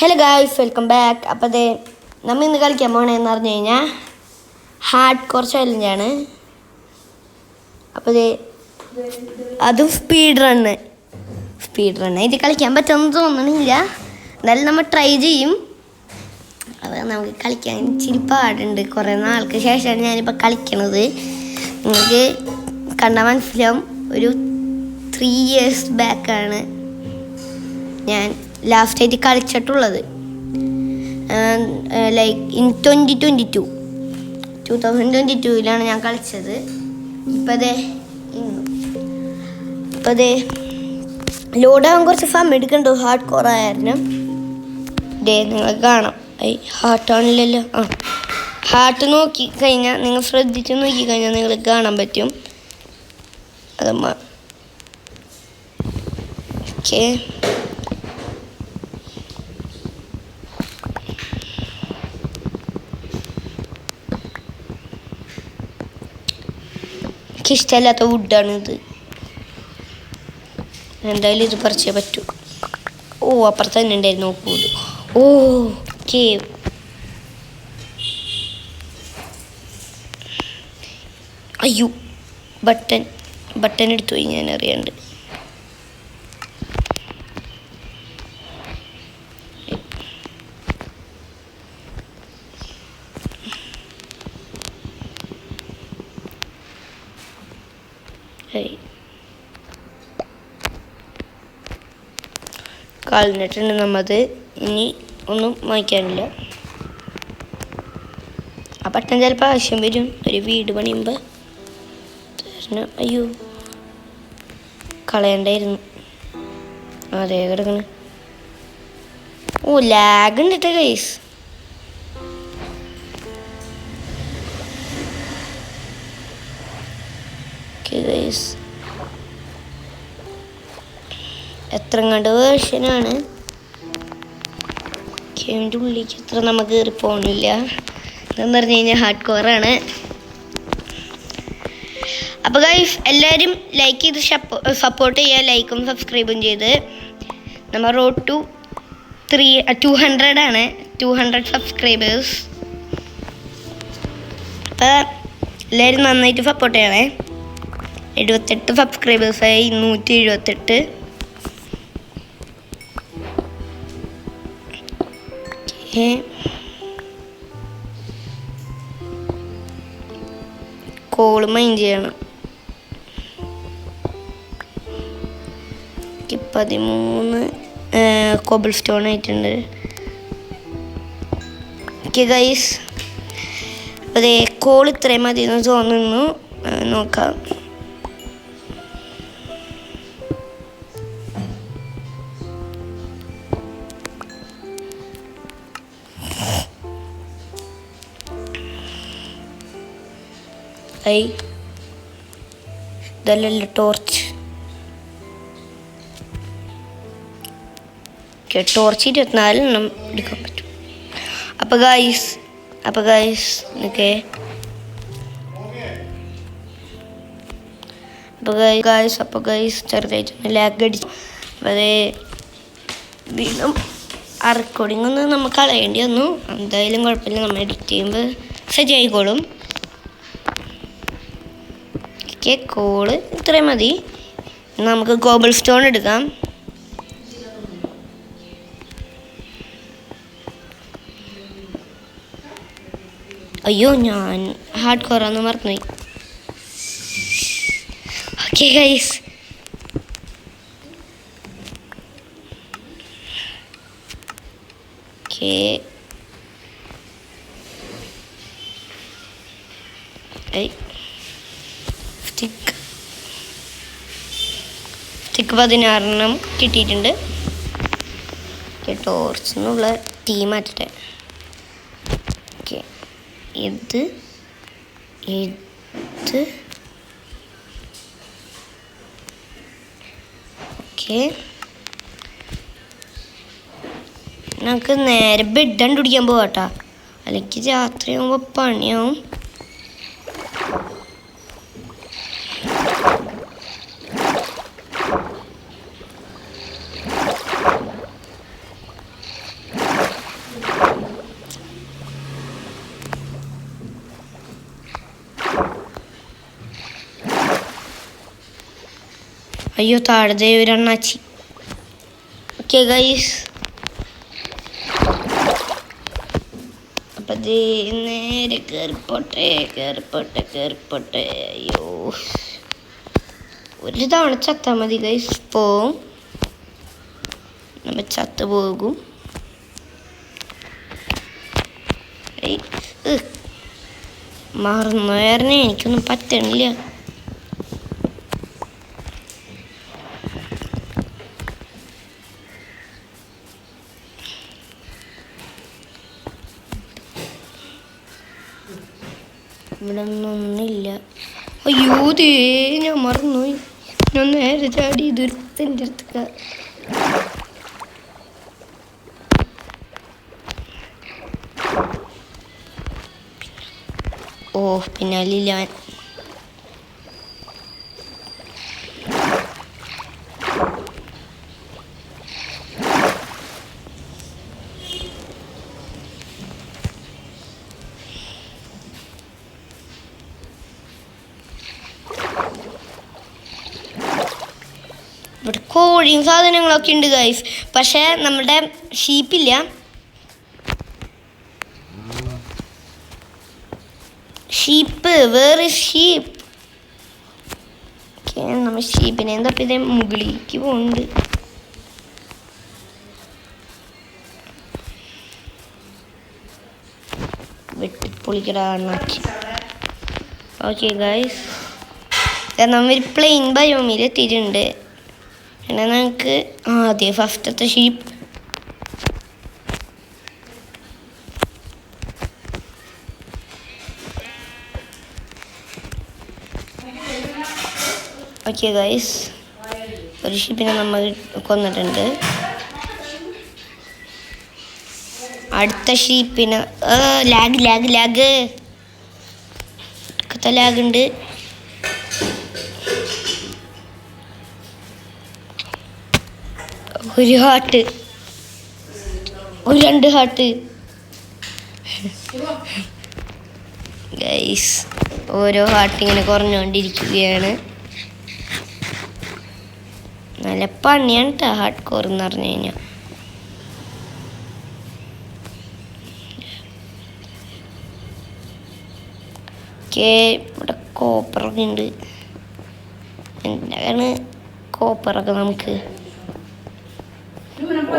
Hello guys, welcome back. അപ്പോൾ അതെ നമ്മൾ ഇന്ന് കളിക്കാൻ പോകണമെന്ന് പറഞ്ഞു കഴിഞ്ഞാൽ ഹാർഡ് കോർ ചാലഞ്ചാണ്. അപ്പോൾ അതും സ്പീഡ് റണ്ണ് ഇത് കളിക്കാൻ പറ്റുമെന്ന് തോന്നണില്ല. എന്നാലും നമ്മൾ ട്രൈ ചെയ്യും. അപ്പോൾ നമുക്ക് കളിക്കാൻ ഇച്ചിരി പാടുണ്ട്. കുറേ നാൾക്ക് ശേഷമാണ് ഞാനിപ്പോൾ കളിക്കണത്. നിങ്ങൾക്ക് കണ്ടാൽ മനസ്സിലാവും, ഒരു 3 years ബാക്കാണ് ഞാൻ ലാസ്റ്റായിട്ട് കളിച്ചിട്ടുള്ളത്. ലൈക്ക് ഇൻ 2022 ഞാൻ കളിച്ചത്. ഇപ്പം അതെ ലോഡാകാൻ കുറച്ച് സമയം എടുക്കണ്ടോ ഹാർഡ് കോർ ആയിരുന്നു. നിങ്ങൾക്ക് കാണാം, ഹാർട്ടാണില്ലല്ലോ. ഹാർട്ട് നോക്കിക്കഴിഞ്ഞാൽ, നിങ്ങൾ ശ്രദ്ധിച്ച് നോക്കിക്കഴിഞ്ഞാൽ നിങ്ങൾക്ക് കാണാൻ പറ്റും. അതമ്മ ഓക്കെ. എനിക്കിഷ്ടമല്ലാത്ത വുഡാണിത്. എന്തായാലും ഇത് പറിച്ചേ പറ്റൂ. അപ്പുറത്ത് തന്നെ ഉണ്ടായിരുന്നു നോക്കൂത്. കേവ്. അയ്യോ, ബട്ടൺ എടുത്തു പോയി, ഞാൻ അറിയാണ്ട്. കളഞ്ഞിട്ടുണ്ട് നമ്മത്. ഇനി ഒന്നും വാങ്ങിക്കാനില്ല. ആ പട്ടം ചിലപ്പോൾ ആവശ്യം വരും ഒരു വീട് പണിയുമ്പോൾ. അയ്യോ, കളയണ്ടായിരുന്നു. അതെ കിടക്കണ്. ലാഗ് ഉണ്ട് കേട്ടോ ഗൈസ്. ഗൈസ് എത്ര കണ്ട് വേർഷനാണ്. ഗെയിമിൻ്റെ ഉള്ളിലേക്ക് എത്ര നമുക്ക് കയറി പോകണില്ല. എന്ന് പറഞ്ഞു കഴിഞ്ഞാൽ ഹാർഡ് കോറാണ്. അപ്പോൾ ഗൈസ് എല്ലാവരും ലൈക്ക് ചെയ്ത് സപ്പോർട്ട് ചെയ്യുക. ലൈക്കും സബ്സ്ക്രൈബും ചെയ്ത്. നമ്മൾ റോഡ് ടു 200 ആണ്. 200 സബ്സ്ക്രൈബേഴ്സ്. അപ്പോൾ എല്ലാവരും നന്നായിട്ട് സപ്പോർട്ട് ചെയ്യണേ. 78 സബ്സ്ക്രൈബേഴ്സായി. 178. കോള് മൈൻഡ് ചെയ്യണം. 13 കോബിൾ സ്റ്റോൺ ആയിട്ടുണ്ട്. ഓക്കെ ഗൈസ്, അതെ കോൾ ഇത്രയും മതി എന്ന് തോന്നുന്നു. നോക്കാം. ഇതല്ലല്ലോ ടോർച്ച്. ടോർച്ച് 24 എടുക്കാൻ പറ്റും. അപ്പോൾ ഗൈസ് ഓക്കെ. അപ്പോൾ ഗൈസ് ചെറുതായിട്ടൊന്ന് ലാഗ് അടിച്ചു. അപ്പോൾ അതേ വീണ്ടും ആ റെക്കോർഡിംഗ് ഒന്ന് നമുക്ക് കളയേണ്ടി വന്നു. എന്തായാലും കുഴപ്പമില്ല, നമ്മൾ എഡിറ്റ് ചെയ്യുമ്പോൾ ശരിയായിക്കോളും. കോള് ഇത്രയും മതി. നമുക്ക് കോബിൾ സ്റ്റോൺ എടുക്കാം. അയ്യോ, ഞാൻ ഹാർഡ് കോറാന്ന് മറന്നുപോയി. ഓക്കെ ഗൈസ്, സ്റ്റിക്ക് 16 കിട്ടിയിട്ടുണ്ട്. ടോർച്ച് എന്നുള്ള ടീം മാറ്റട്ടെ. ഓക്കെ, ഇത് ഓക്കെ. നമുക്ക് നേരെ ബെഡ് കണ്ടുപിടിക്കാൻ പോവാട്ടാ, അല്ലെങ്കിൽ രാത്രിയാകുമ്പോൾ പണിയാവും. അയ്യോ താഴെ ഒരു അണ്ണാച്ചി. ഓക്കെ ഗൈസ്, അപ്പം അത് നേരെ കയറിപ്പോട്ടെ. അയ്യോ ഒരു തവണ ചത്താൽ മതി ഗൈസ്, പോവും, നമ്മൾ ചത്ത് പോകും. മറന്നു വേറെ എനിക്കൊന്നും പറ്റണില്ല. ഇവിടെ ഒന്നൊന്നില്ല. അയ്യോ ദേ ഞാൻ മറന്നുപോയി. ഞാൻ നേരെ ചാടി ദുരിതത്തിൻ്റെ അടുത്തൊക്കെ. ഓ പിന്നാലില്ല. ഇവിടെ കോഴിയും സാധനങ്ങളൊക്കെ ഉണ്ട് ഗൈസ്. പക്ഷേ നമ്മുടെ ഷീപ്പില്ല. ഷീപ്പ് വേറെ ഷീപ്പ്. നമ്മൾ ഷീപ്പിനെ തപ്പി ഇതേ മുകളിലേക്ക് പോകുന്നുണ്ട്. വെട്ടിപ്പൊളിക്കടാക്കി. ഓക്കെ ഗൈസ്, നമ്മൾ പ്ലെയിൻ ബയോമിൽ എത്തിയിട്ടുണ്ട്. പിന്നെ നമുക്ക് ആദ്യം ഫസ്റ്റത്തെ ഷീപ്പ്. ഓക്കെ ഗൈസ്, ഒരു ഷീപ്പിനെ നമ്മൾ കൊന്നിട്ടുണ്ട്. അടുത്ത ഷീപ്പിന് ലാഗ് ലാഗുണ്ട്. ഒരു ഹാർട്ട്, ഒരു 2 ഹാർട്ട്. ഗൈസ് ഓരോ ഹാർട്ട് ഇങ്ങനെ കുറഞ്ഞുകൊണ്ടിരിക്കുകയാണ്. നല്ല പണിയാണ് കേട്ടോ ഹാർട്ട് കോർ എന്ന് പറഞ്ഞു കഴിഞ്ഞാൽ. ഓക്കെ, ഇവിടെ കോപ്പറൊക്കെ ഉണ്ട്. എന്താണ് കോപ്പറൊക്കെ നമുക്ക്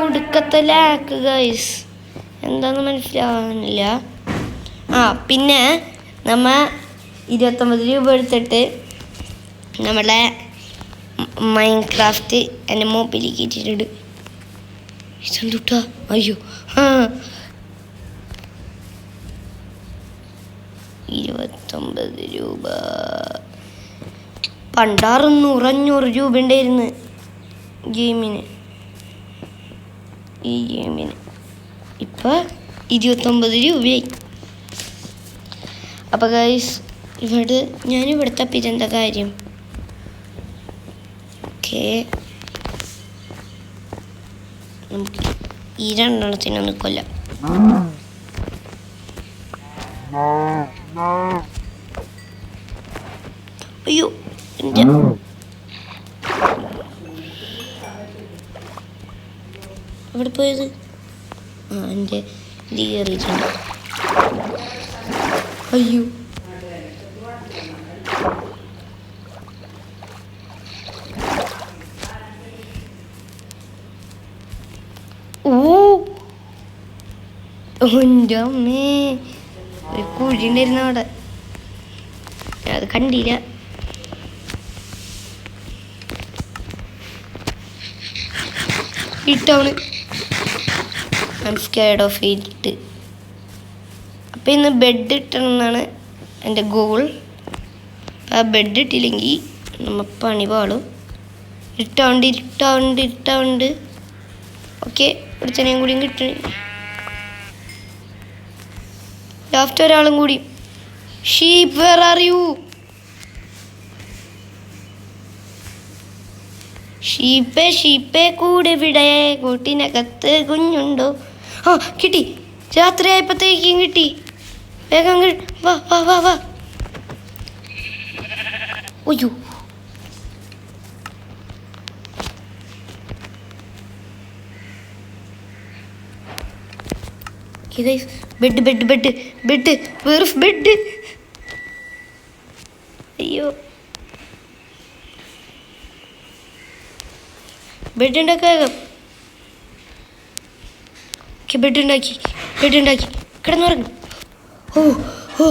ഒടുക്കത്തെ ലാക്ക് ഗൈസ്, എന്താണെന്ന് മനസ്സിലാവാനില്ല. പിന്നെ നമ്മ 29 രൂപ എടുത്തിട്ട് നമ്മളെ മൈൻക്രാഫ്റ്റ് എൻ്റെ മൊബൈലിലേക്ക് ഇട്ടിട്ടുണ്ട്. ഇതെന്തുട്ടാ? അയ്യോ 29 രൂപ. പണ്ട് 600-500 രൂപ ഉണ്ടായിരുന്നു ഈ ഗെയിമിന്. ഇപ്പം 29 രൂപയായി. അപ്പോൾ ഗൈസ് ഞാനിവിടെ തപ്പിതെന്താ കാര്യം? ഓക്കെ, നമുക്ക് ഈ 2 എണ്ണത്തിനൊന്ന് കൊല്ലാം. അയ്യോ എൻ്റെ എവിടെ പോയത്? എൻ്റെ കയറിയിട്ടുണ്ട്. അയ്യോ എൻ്റെ അമ്മേ, ഒരു കുഴി ഉണ്ടായിരുന്നു അവിടെ, അത് കണ്ടില്ല. ഇട്ടവണ് I am scared of it. അപ്പം ഇന്ന് ബെഡ് ഇട്ടണം എന്നാണ് എൻ്റെ ഗോൾ. ആ ബെഡ് ഇട്ടില്ലെങ്കിൽ നമ്മൾ പണി പാടും. ഇട്ടാവുണ്ട്. ഓക്കെ, ഒരുത്തനെയും കൂടിയും കിട്ടണേ. ലാസ്റ്റ് ഒരാളും കൂടി. Sheep where are you? ഷീപ്പേ കൂടെ വിടെ, കൂട്ടിനകത്ത് കുഞ്ഞുണ്ടോ? കിട്ടി, രാത്രിയായപ്പോഴത്തേക്കും കിട്ടി. വേഗം വാ. അയ്യോ ബെഡ് ബെഡ് ബെഡ് ബെഡ് വേറെ ബെഡ്. അയ്യോ ബെഡ് ഉണ്ടാക്കാം. ബെഡ് ഉണ്ടാക്കി കിടന്നുറങ്ങി. ഓ ഓ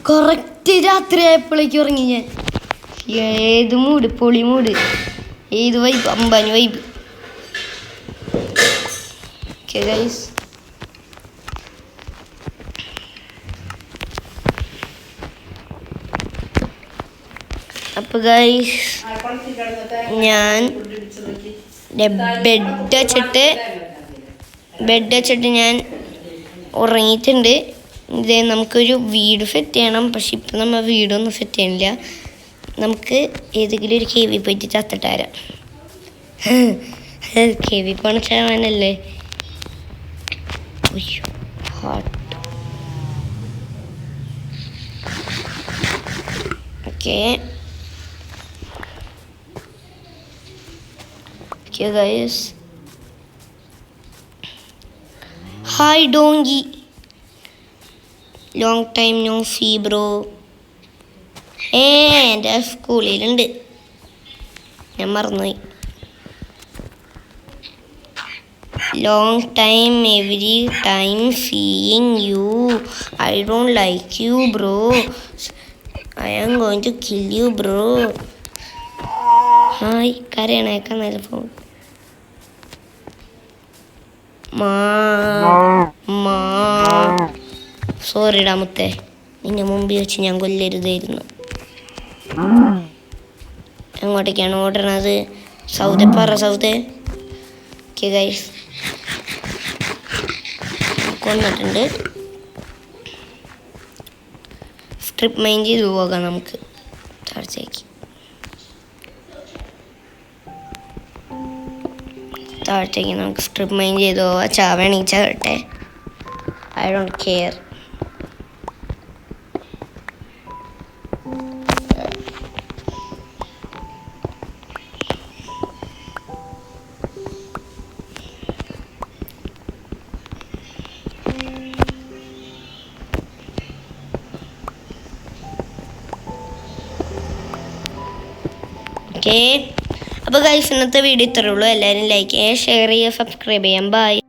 കറക്റ്റ് രാത്രി ആയപ്പോഴേക്ക് ഉറങ്ങി ഞാൻ. ഏത് മൂഡ്, പൊളി മൂഡ്, ഏത് vibe, Ambani vibe. Okay guys, അപ്പോൾ ഗൈസ് ഞാൻ ബെഡ് വെച്ചിട്ട് ഞാൻ ഉറങ്ങിയിട്ടുണ്ട്. ഇത് നമുക്കൊരു വീട് സെറ്റ് ചെയ്യണം. പക്ഷെ ഇപ്പം നമ്മൾ വീടൊന്നും സെറ്റ് ചെയ്യണില്ല. നമുക്ക് ഏതെങ്കിലും ഒരു KV പോയിട്ട് ചത്തിട്ട് വരാം. KV പോണ ചാവാനല്ലേ. Heart. Okay guys. Hi donkey, long time no see bro. എൻ്റെ സ്കൂളിലുണ്ട്, ഞാൻ മറന്നുപോയി. Long time, every time seeing you. I don't like you bro. I am going to kill you bro. Hi, കരയണേക്കാൻ നല്ല ഫോൺ. സോറിടാ മുത്തേ, നിന്നെ മുമ്പിൽ വെച്ച് ഞാൻ കൊല്ലരുതായിരുന്നു. എങ്ങോട്ടേക്കാണ് ഓടണത്? സൗദേ പറ സൗദേ. ഓക്കെ ഗൈസ്, കൊന്നിട്ടുണ്ട്. സ്ട്രിപ്പ് മൈൻ ചെയ്ത് പോകാം നമുക്ക് താഴത്തേക്ക്. നമുക്ക് സ്ട്രിപ്പ് മൈൻ ചെയ്ത് പോവാം. ചാവേണെങ്കിൽ ചാവട്ടെ, ഐ ഡോണ്ട് കെയർ. ഓക്കെ, അപ്പോൾ ഗൈസ് ഇന്നത്തെ വീഡിയോ ഇത്രേ ഉള്ളൂ. എല്ലാവരും ലൈക്ക് ചെയ്യുക, ഷെയർ ചെയ്യുക, സബ്സ്ക്രൈബ് ചെയ്യാം. ബൈ.